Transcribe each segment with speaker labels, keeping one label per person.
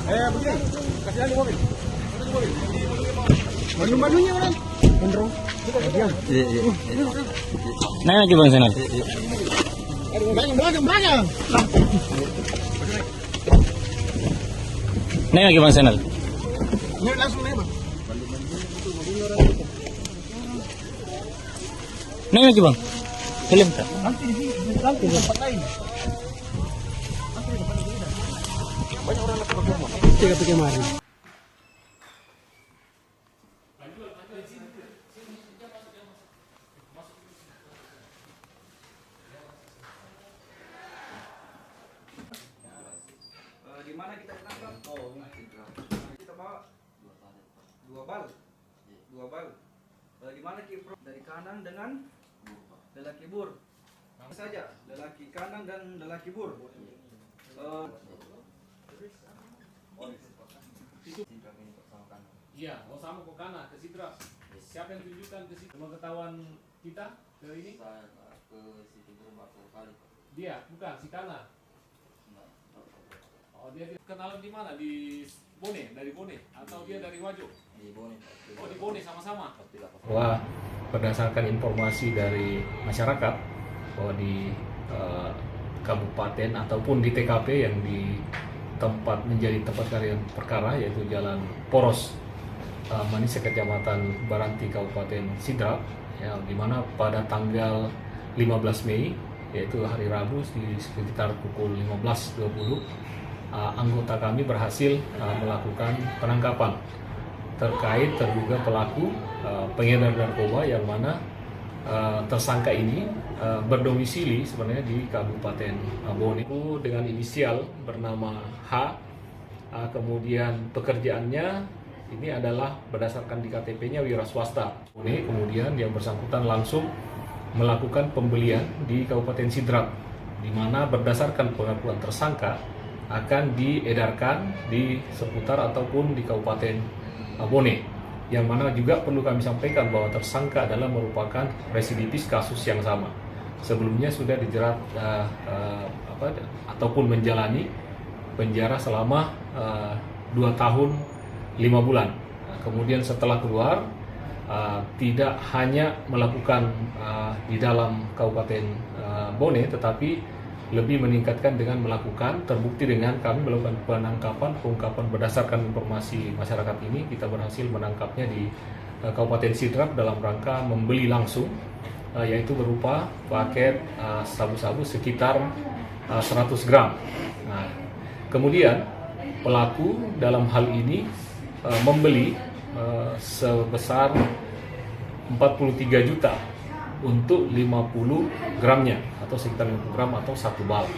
Speaker 1: Begini, kasih lagi mobil. Bandung-bandungnya orang. Gondrong.
Speaker 2: Iya. Naik lagi Bang Senal.
Speaker 1: Belakang.
Speaker 2: Naik lagi Bang Senal.
Speaker 1: Ini langsung naik, Bang.
Speaker 2: Naik lagi Bang. Film tak?
Speaker 1: Nanti di tempat lain. Banyak orang lapor ke rumah. Tiga kemarin. Di mana kita tangkap? Oh, kita bawa dua bal. Di mana Kipro? Dari kanan dengan lelaki bur. Saja, lelaki kanan dan lelaki bur.
Speaker 3: Iya, mau sama ke kanan, ke Sidra. Siapa yang tunjukkan ke situ? Pengetahuan kita ke ini?
Speaker 4: Saya ke situ beberapa kali.
Speaker 3: Dia, bukan si Kana. Oh, dia kenalan di mana? Di Bone, dari Bone, atau dia dari Wajo?
Speaker 4: Di Bone.
Speaker 3: Oh, di Bone sama-sama.
Speaker 5: Bahwa berdasarkan informasi dari masyarakat bahwa di kabupaten ataupun di TKP yang menjadi tempat kejadian perkara yaitu Jalan Poros Manise Kecamatan Baranti Kabupaten Sidrap, ya, di mana pada tanggal 15 Mei yaitu hari Rabu di sekitar pukul 15.20 anggota kami berhasil melakukan penangkapan terkait terduga pelaku pengedar narkoba yang mana tersangka ini berdomisili sebenarnya di Kabupaten Bone dengan inisial bernama H. Kemudian pekerjaannya ini adalah berdasarkan di KTP-nya wira swasta. Kemudian yang bersangkutan langsung melakukan pembelian di Kabupaten Sidrap, di mana berdasarkan pengakuan tersangka akan diedarkan di seputar ataupun di Kabupaten Bone, yang mana juga perlu kami sampaikan bahwa tersangka adalah merupakan residivis kasus yang sama. Sebelumnya sudah dijerat ataupun menjalani penjara selama 2 tahun 5 bulan. Kemudian setelah keluar tidak hanya melakukan di dalam Kabupaten Bone, tetapi lebih meningkatkan dengan melakukan, terbukti dengan kami melakukan pengungkapan berdasarkan informasi masyarakat ini. Kita berhasil menangkapnya di Kabupaten Sidrap dalam rangka membeli langsung, yaitu berupa paket sabu-sabu sekitar 100 gram. Nah, kemudian pelaku dalam hal ini membeli sebesar 43 juta untuk 50 gramnya atau sekitar 50 gram atau 1 bal.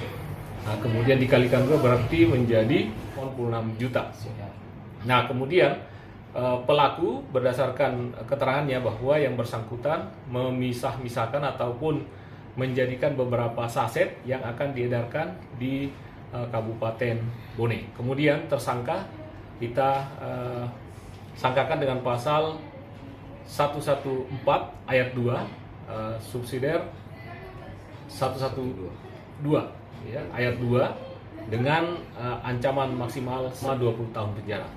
Speaker 5: Nah, kemudian dikalikan juga berarti menjadi 46 juta. Nah, kemudian pelaku berdasarkan keterangannya bahwa yang bersangkutan memisah-misahkan ataupun menjadikan beberapa saset yang akan diedarkan di Kabupaten Bone. Kemudian tersangka kita sangkakan dengan pasal 114 ayat 2 subsidiar 112 ya, ayat 2 dengan ancaman maksimal 20 tahun penjara.